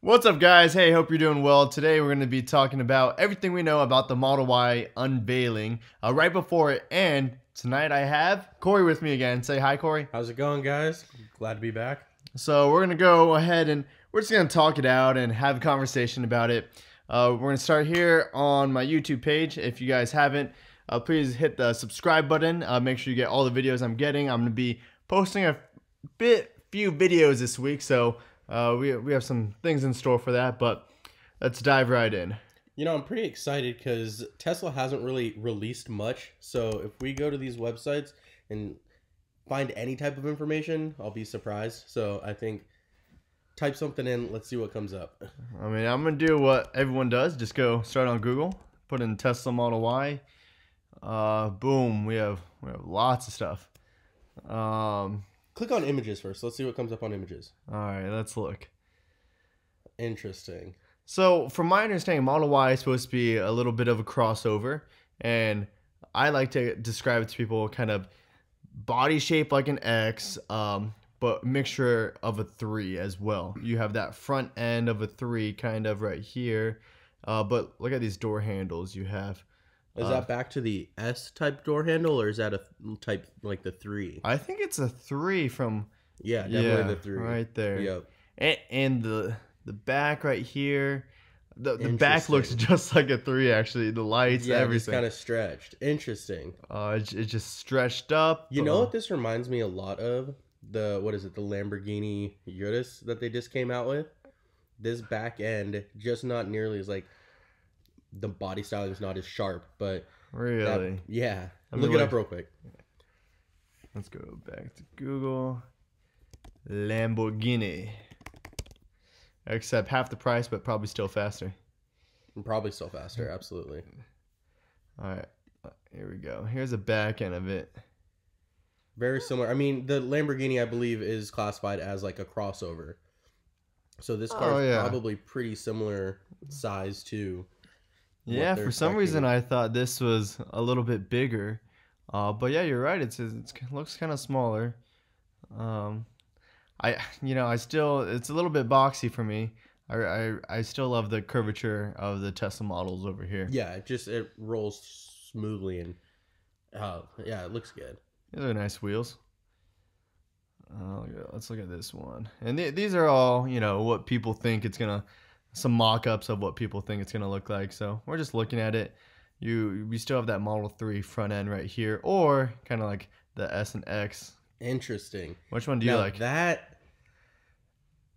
What's up, guys? Hey, hope you're doing well. Today we're going to be talking about everything we know about the Model Y unveiling right before it. And tonight I have Cory with me again. Say hi, Cory. How's it going, guys? Glad to be back. So we're going to go ahead and we're just going to talk it out and have a conversation about it. We're going to start here on my YouTube page. If you guys haven't, please hit the subscribe button. Make sure you get all the videos I'm getting. I'm going to be posting a few videos this week, so we have some things in store for that, but let's dive right in. You know, I'm pretty excited because Tesla hasn't really released much. So if we go to these websites and find any type of information, I'll be surprised. So I think type something in. Let's see what comes up. I mean, I'm going to do what everyone does. Just go start on Google, put in Tesla Model Y. Boom. We have lots of stuff. Click on images first. Let's see what comes up on images. All right, let's look. Interesting. So, from my understanding, Model Y is supposed to be a little bit of a crossover, and I like to describe it to people kind of body shape like an X, but mixture of a 3 as well. You have that front end of a 3 kind of right here, but look at these door handles you have. Is that back to the S-type door handle, or is that a type like the 3? I think it's a 3 from... Yeah, definitely the 3. Right there. Yep. And the back right here, the back looks just like a 3 actually. The lights, everything. It's kind of stretched. Interesting. It's just stretched up. You know what this reminds me a lot of? The Lamborghini Urus that they just came out with? This back end, just not nearly as like... The body styling is not as sharp, but... Really? Yeah. Look it up real quick. Let's go back to Google. Lamborghini. Except half the price, but probably still faster. Probably still faster, absolutely. All right. Here we go. Here's the back end of it. Very similar. I mean, the Lamborghini, I believe, is classified as like a crossover. So this car is probably pretty similar size to... Yeah, for some reason I thought this was a little bit bigger, but yeah, you're right. It looks kind of smaller. It's a little bit boxy for me. I still love the curvature of the Tesla models over here. Yeah, it rolls smoothly and it looks good. These are nice wheels. Let's look at this one, and these are all what people think it's gonna. Some mock-ups of what people think it's going to look like. So we're just looking at it. We still have that Model 3 front end right here, or kind of like the S and X. Interesting. Which one do you like? That,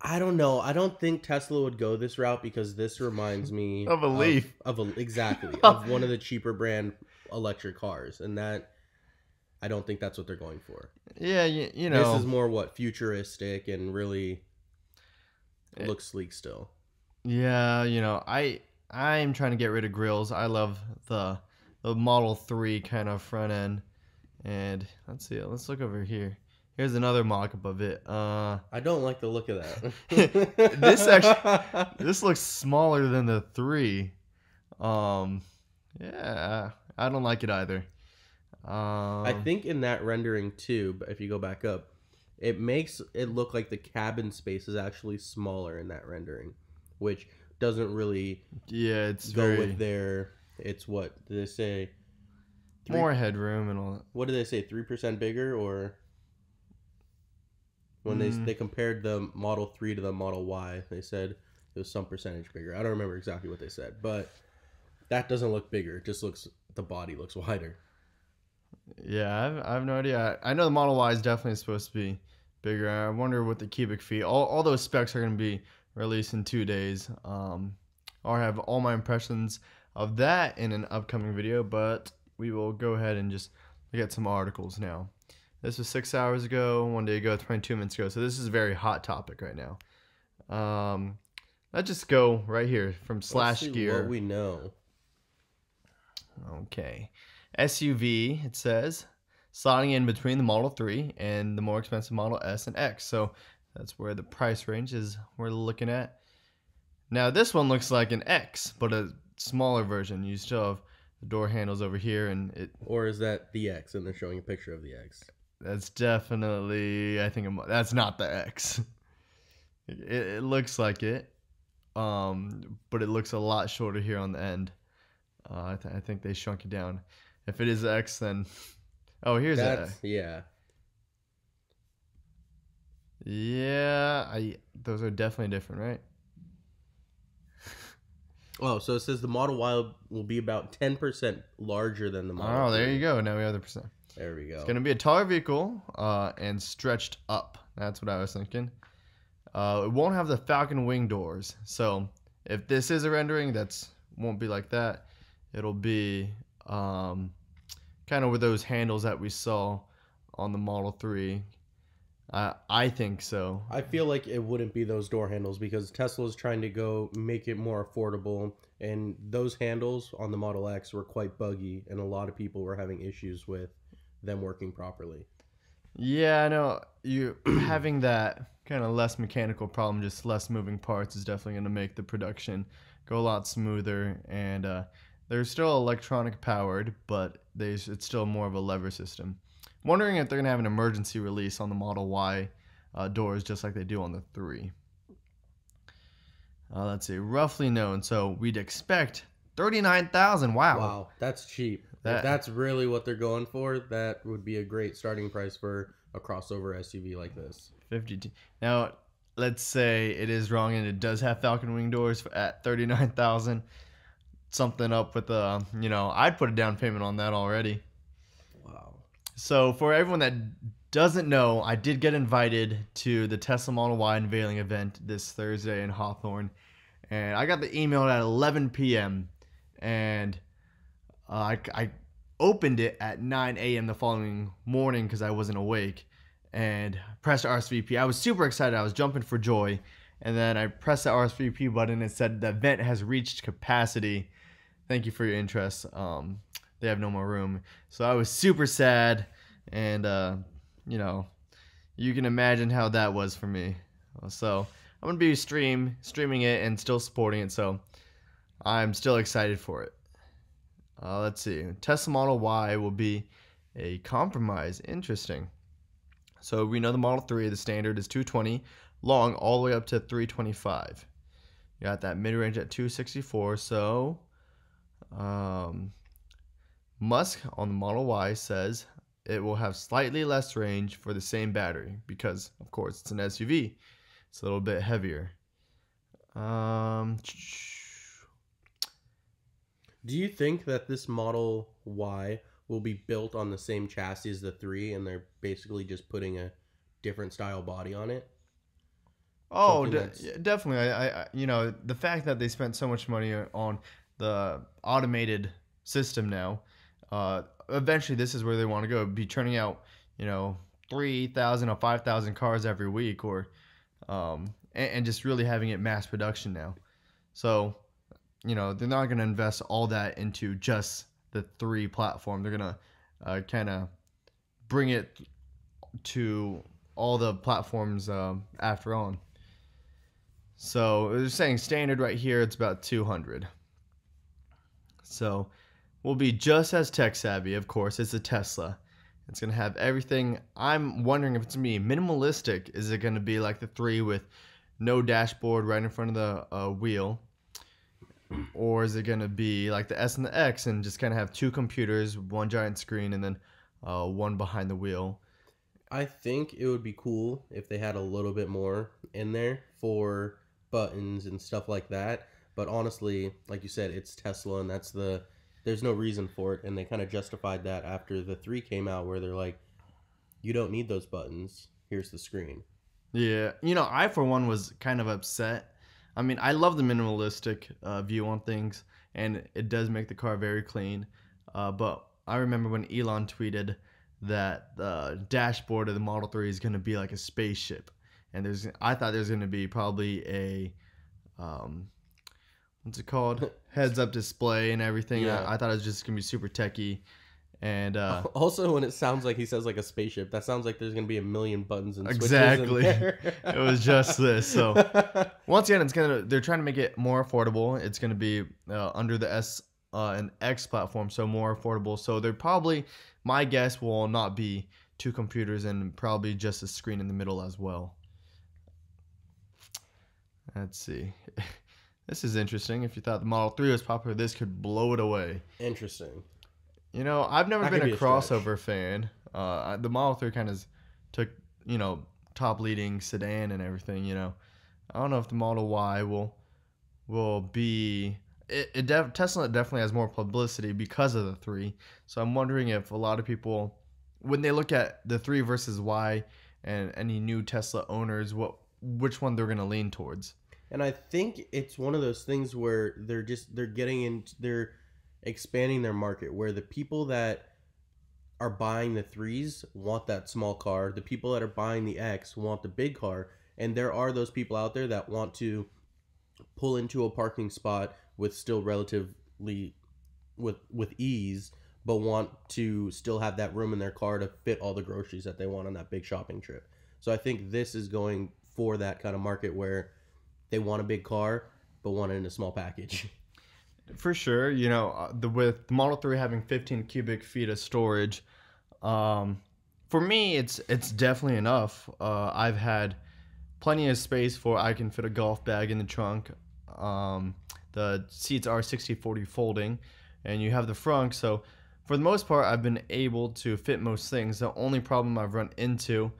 I don't know. I don't think Tesla would go this route because this reminds me of a Leaf. Exactly. Of one of the cheaper brand electric cars. And that, I don't think that's what they're going for. Yeah, This is more futuristic and really looks sleek still. Yeah, I'm trying to get rid of grills. I love the Model 3 kind of front end. And let's see, let's look over here. Here's another mock-up of it. I don't like the look of that. This looks smaller than the 3. Yeah, I don't like it either. I think in that rendering too, but if you go back up, it makes it look like the cabin space is actually smaller in that rendering. Which doesn't really with their... It's what? Did they say? More headroom and all that. What did they say? 3% bigger? Or... When they compared the Model 3 to the Model Y, they said it was some percentage bigger. I don't remember exactly what they said. But that doesn't look bigger. It just looks... The body looks wider. Yeah, I have no idea. I know the Model Y is definitely supposed to be bigger. I wonder what the cubic feet... All those specs are going to be... released in 2 days. I'll have all my impressions of that in an upcoming video, but we will go ahead and just look at some articles now. This was 6 hours ago, 1 day ago, 22 minutes ago, so this is a very hot topic right now. Let's just go right here from Slash Gear. What we know. Okay. SUV, it says, slotting in between the Model 3 and the more expensive Model S and X. So that's where the price range is we're looking at. Now this one looks like an X, but a smaller version. You still have the door handles over here, and it. Or is that the X, and they're showing a picture of the X? That's definitely, I think, that's not the X. It looks like it. but it looks a lot shorter here on the end. I think they shrunk it down. If it is X, then here's That's yeah. Yeah, those are definitely different, right? Oh, so it says the Model Y will be about 10% larger than the Model 3. There you go. Now we have the percent. There we go. It's going to be a taller vehicle and stretched up. That's what I was thinking. It won't have the Falcon wing doors. So if this is a rendering, won't be like that. It'll be kind of with those handles that we saw on the Model 3. I think so. I feel like it wouldn't be those door handles because Tesla's trying to go make it more affordable, and those handles on the Model X were quite buggy, and a lot of people were having issues with them working properly. Yeah, I know. You having that kind of less mechanical problem, just less moving parts, is definitely going to make the production go a lot smoother. And they're still electronic powered, but it's still more of a lever system. I'm wondering if they're going to have an emergency release on the Model Y doors, just like they do on the 3. Let's see, roughly known. So we'd expect 39,000. Wow, that's cheap. If that's really what they're going for, that would be a great starting price for a crossover SUV like this. 52. Now, let's say it is wrong and it does have Falcon wing doors at 39,000. Something up with I'd put a down payment on that already. Wow. So for everyone that doesn't know, I did get invited to the Tesla Model Y unveiling event this Thursday in Hawthorne, and I got the email at 11 p.m. and I opened it at 9 a.m. the following morning because I wasn't awake, and pressed RSVP. I was super excited. I was jumping for joy, and then I pressed the RSVP button and said the event has reached capacity. Thank you for your interest. They have no more room. So I was super sad, and you can imagine how that was for me. So I'm gonna be streaming it and still supporting it. So I'm still excited for it. Let's see. Tesla Model Y will be a compromise. Interesting. So we know the Model 3, the standard is 220 long all the way up to 325. You got that mid-range at 264. So Musk on the Model Y says it will have slightly less range for the same battery because, of course, it's an SUV. It's a little bit heavier. Do you think that this Model Y will be built on the same chassis as the 3 and they're basically just putting a different style body on it? Oh, definitely. I the fact that they spent so much money on the automated system now, eventually this is where they want to go. Be turning out, 3,000 or 5,000 cars every week, or and just really having it mass production now. So, they're not going to invest all that into just the 3 platform. They're going to kind of bring it to all the platforms after on. So they're saying standard right here, it's about 200. So we'll be just as tech savvy, of course. It's a Tesla. It's going to have everything. I'm wondering if it's going to be minimalistic. Is it going to be like the 3 with no dashboard right in front of the wheel? Or is it going to be like the S and the X and just kind of have 2 computers, 1 giant screen, and then 1 behind the wheel? I think it would be cool if they had a little bit more in there for buttons and stuff like that. But honestly, like you said, it's Tesla, and there's no reason for it. And they kind of justified that after the 3 came out, where they're like, you don't need those buttons. Here's the screen. Yeah. I, for one, was kind of upset. I mean, I love the minimalistic view on things, and it does make the car very clean. But I remember when Elon tweeted that the dashboard of the Model 3 is going to be like a spaceship. And I thought there's going to be probably a, what's it called? Heads-up display and everything. Yeah. I thought it was just going to be super techy. And also, when it sounds like he says like a spaceship, that sounds like there's going to be a million buttons and switches exactly. in there. It was just this. So once again, they're trying to make it more affordable. It's going to be under the S and X platform, so more affordable. So they're probably, my guess, will not be 2 computers and probably just a screen in the middle as well. Let's see. This is interesting. If you thought the Model 3 was popular, this could blow it away. Interesting. You know, I've never been a crossover stretch. fan. The Model 3 kind of took, you know, top leading sedan and everything, you know. I don't know if the Model Y will be Tesla definitely has more publicity because of the 3. So I'm wondering if a lot of people, when they look at the 3 versus Y and any new Tesla owners, which one they're going to lean towards. And I think it's one of those things where they're expanding their market, where the people that are buying the 3s want that small car. The people that are buying the X want the big car. And there are those people out there that want to pull into a parking spot with still relatively with ease, but want to still have that room in their car to fit all the groceries that they want on that big shopping trip. So I think this is going for that kind of market where they want a big car but want it in a small package. For sure, you know, with the Model 3 having 15 cubic feet of storage, for me, it's definitely enough. I've had plenty of space for I can fit a golf bag in the trunk. The seats are 60/40 folding, and you have the frunk. So for the most part, I've been able to fit most things. The only problem I've run into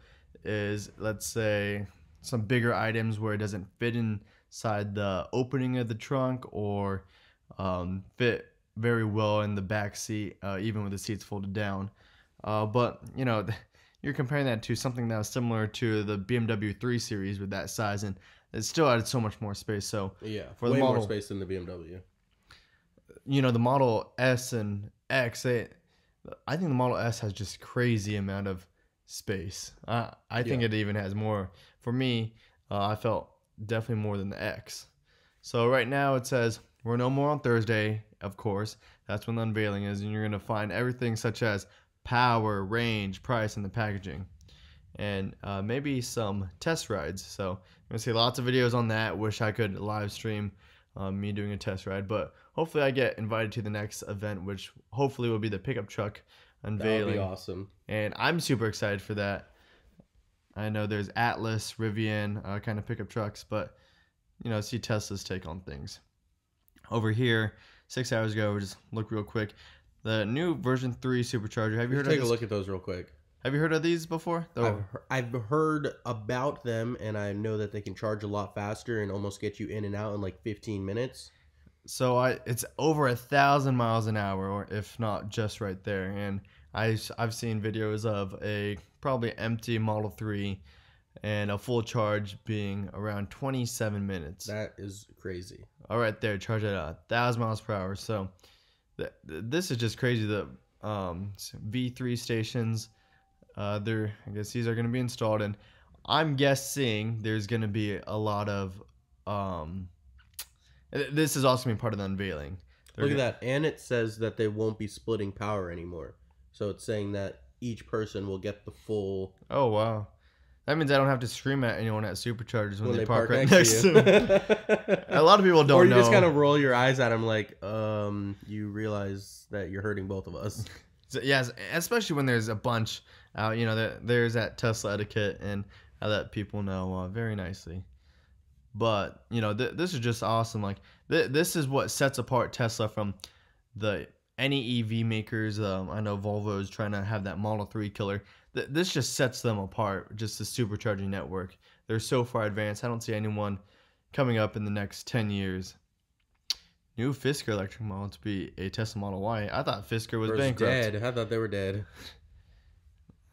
is, let's say, some bigger items where it doesn't fit inside the opening of the trunk or fit very well in the back seat, even with the seats folded down. But, you know, you're comparing that to something that was similar to the BMW 3 Series with that size, and it still added so much more space. So yeah, for the way model, more space than the BMW. You know, the Model S and X, I think the Model S has just crazy amount of space. I think it even has more. For me, I felt definitely more than the X. So right now it says we're no more on Thursday, of course. That's when the unveiling is, and you're going to find everything such as power, range, price, and the packaging. And maybe some test rides. So I'm going to see lots of videos on that. Wish I could live stream me doing a test ride. But hopefully I get invited to the next event, which hopefully will be the pickup truck unveiling. That would be awesome. And I'm super excited for that. I know there's Atlas, Rivian kind of pickup trucks, but, you know, see Tesla's take on things. Over here, 6 hours ago, just look real quick. The new version 3 supercharger. Have you heard of this? Take a look at those real quick. Have you heard of these before? I've heard about them, and I know that they can charge a lot faster and almost get you in and out in like 15 minutes. So it's over 1,000 miles an hour, or if not just right there. And I've seen videos of a probably empty Model 3 and a full charge being around 27 minutes. That is crazy. All right, there, charge at 1,000 miles per hour. So this is just crazy. The V3 stations, I guess these are going to be installed, and I'm guessing there's going to be a lot of this is also going to be part of the unveiling. Look at that. And it says that they won't be splitting power anymore. So it's saying that each person will get the full... Oh, wow. That means I don't have to scream at anyone at superchargers when they park right next to them. A lot of people don't know. Or you just kind of roll your eyes at them like, you realize that you're hurting both of us. So, yes, especially when there's a bunch out. You know, there's that Tesla etiquette and how that people know very nicely. But, you know, this is just awesome. Like, this is what sets apart Tesla from any EV makers. I know Volvo is trying to have that Model 3 killer. This just sets them apart, just the supercharging network. They're so far advanced. I don't see anyone coming up in the next 10 years. New Fisker electric model to be a Tesla Model Y. I thought Fisker was bankrupt. Dead. I thought they were dead.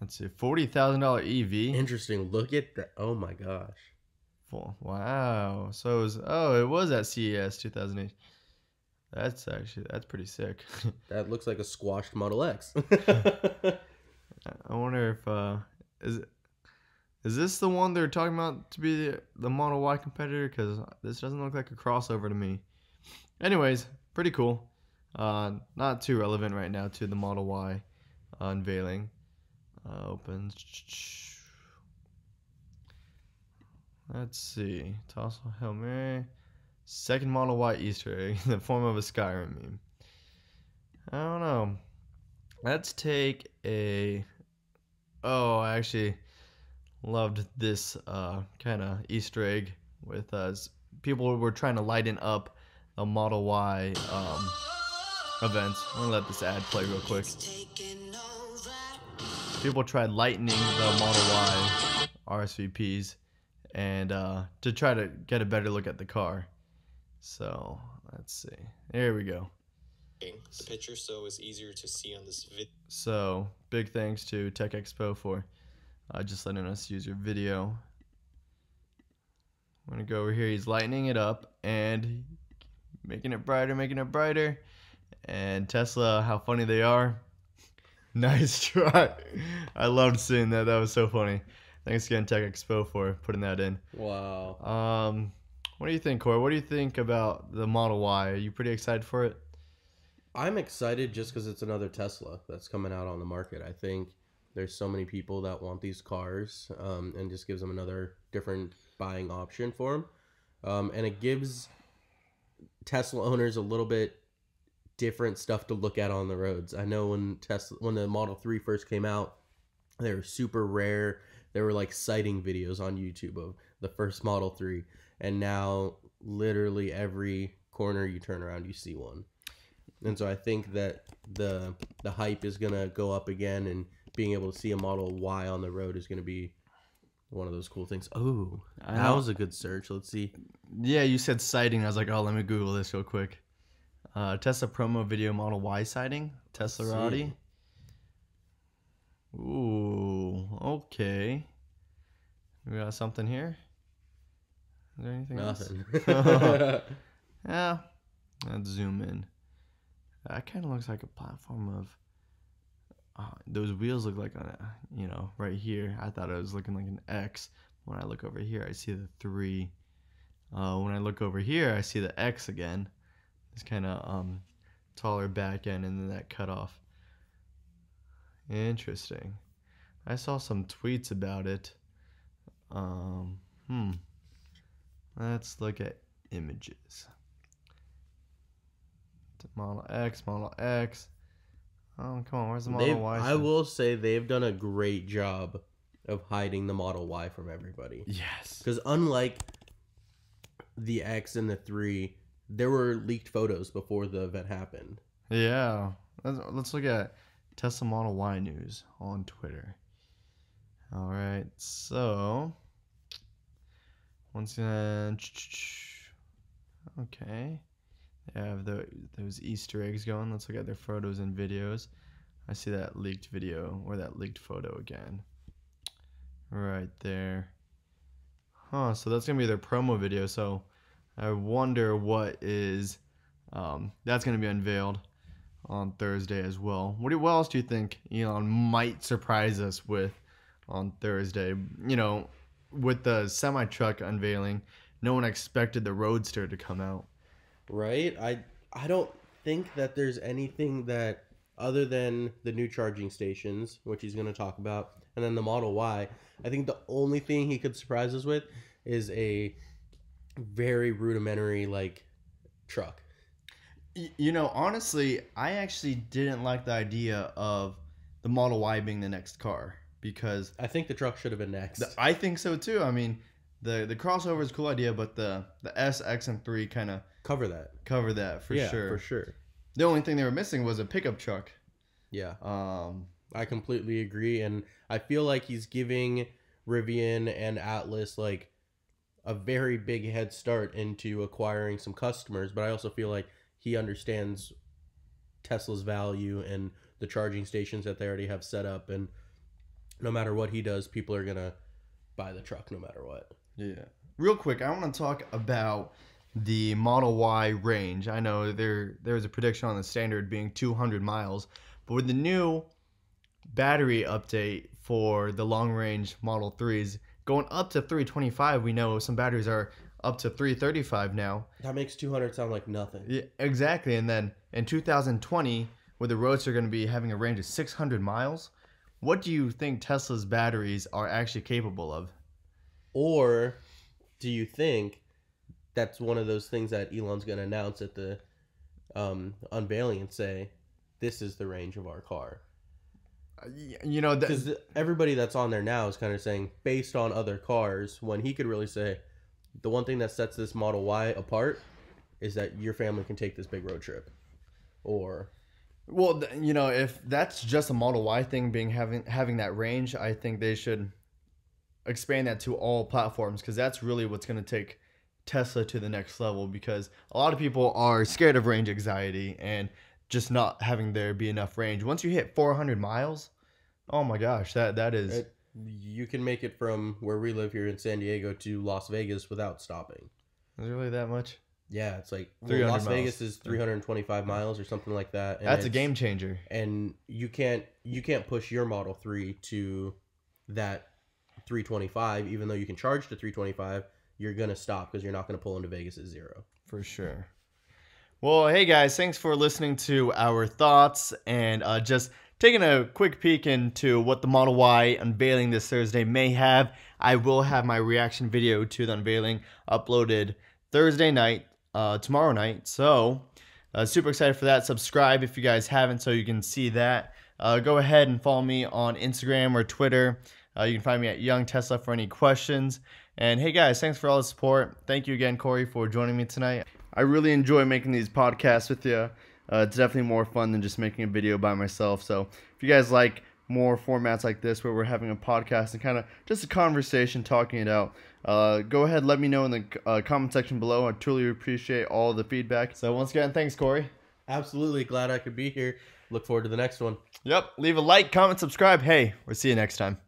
Let's see, $40,000 EV. Interesting. Look at that. Oh my gosh. Wow. So it was at CES 2008. That's pretty sick. That looks like a squashed Model X. I wonder if is this the one they're talking about to be the Model Y competitor? Because this doesn't look like a crossover to me. Anyways, pretty cool. Not too relevant right now to the Model Y unveiling. Opens. Let's see. Tossle Hail Mary. Second Model Y Easter egg in the form of a Skyrim meme. I don't know. Let's take a... Oh, I actually loved this kind of Easter egg with people were trying to lighten up the Model Y events. I'm gonna let this ad play real quick. People tried lightening the Model Y RSVPs and to try to get a better look at the car. So let's see. There we go. The picture so it's easier to see on this video. So big thanks to Tech Expo for just letting us use your video. I'm gonna go over here. He's lightening it up and making it brighter. And Tesla, how funny they are. Nice try. I loved seeing that. That was so funny. Thanks again, Tech Expo, for putting that in. Wow. What do you think, Cory? What do you think about the Model Y? Are you pretty excited for it? I'm excited just because it's another Tesla that's coming out on the market. I think there's so many people that want these cars, and just gives them another different buying option for them. And it gives Tesla owners a little bit different stuff to look at on the roads. I know when the Model 3 first came out, they were super rare. There were like sighting videos on YouTube of the first Model 3, and now literally every corner you turn around you see one. And so I think that the hype is gonna go up again, and being able to see a Model Y on the road is gonna be one of those cool things. Oh, that was a good search. Let's see. Yeah, you said sighting. I was like, oh, let me Google this real quick. Tesla promo video Model Y sighting. Teslarati. Ooh, okay. We got something here. Is there anything Nothing. else? Yeah. Let's zoom in. That kind of looks like a platform of. Those wheels look like right here. I thought it was looking like an X. When I look over here, I see the 3. When I look over here, I see the X again. It's kind of taller back end and then that cutoff. Interesting. I saw some tweets about it. Let's look at images. Model X. Oh, come on. Where's the Model Y? I will say they've done a great job of hiding the Model Y from everybody. Yes. Because unlike the X and the 3, there were leaked photos before the event happened. Yeah. Let's look at Tesla Model Y news on Twitter. All right. So, once again, okay. They have those Easter eggs going. Let's look at their photos and videos. I see that leaked video or that leaked photo again. Right there. Huh, so that's going to be their promo video. So I wonder what is, that's going to be unveiled on Thursday as well. What else do you think Elon might surprise us with on Thursday? With the semi-truck unveiling, no one expected the Roadster to come out. Right? I don't think that there's anything that, other than the new charging stations, which he's going to talk about, and then the Model Y, I think the only thing he could surprise us with is a very rudimentary, truck. Honestly, I actually didn't like the idea of the Model Y being the next car, because I think the truck should have been next. I think so too. I mean, the crossover is a cool idea, but the S, X, and 3 kind of cover that for sure. Yeah, for sure. The only thing they were missing was a pickup truck. Yeah. I completely agree, and I feel like he's giving Rivian and Atlas a very big head start into acquiring some customers, but I also feel like he understands Tesla's value and the charging stations that they already have set up, and no matter what he does, people are gonna buy the truck no matter what. Yeah. Real quick, I want to talk about the Model Y range. I know there was a prediction on the standard being 200 miles, but with the new battery update for the long range Model 3s going up to 325, we know some batteries are up to 335 now. That makes 200 sound like nothing. Yeah, exactly. And then in 2020, with the Roadster going to be having a range of 600 miles, what do you think Tesla's batteries are actually capable of? Or do you think that's one of those things that Elon's going to announce at the unveiling and say, this is the range of our car? Because everybody that's on there now is kind of saying, based on other cars, when he could really say, the one thing that sets this Model Y apart is that your family can take this big road trip. Or, well, you know, if that's just a Model Y thing, having that range, I think they should expand that to all platforms, because that's really what's going to take Tesla to the next level, because a lot of people are scared of range anxiety and just not having there be enough range. Once you hit 400 miles, oh my gosh, that is... you can make it from where we live here in San Diego to Las Vegas without stopping. Is it really that much? Yeah, it's like miles. Las Vegas is 325 miles or something like that. And that's a game changer. And you can't push your Model 3 to that 325, even though you can charge to 325. You're going to stop because you're not going to pull into Vegas at 0. For sure. Well, hey guys, thanks for listening to our thoughts and just taking a quick peek into what the Model Y unveiling this Thursday may have. I will have my reaction video to the unveiling uploaded Thursday night, tomorrow night. So, super excited for that. Subscribe if you guys haven't so you can see that. Go ahead and follow me on Instagram or Twitter. You can find me at Young Tesla for any questions. And hey guys, thanks for all the support. Thank you again, Cory, for joining me tonight. I really enjoy making these podcasts with you. It's definitely more fun than just making a video by myself. So if you guys like more formats like this where we're having a podcast and kind of just a conversation, talking it out, go ahead, let me know in the comment section below. I truly appreciate all the feedback. So once again, thanks, Cory. Absolutely. Glad I could be here. Look forward to the next one. Yep. Leave a like, comment, subscribe. Hey, we'll see you next time.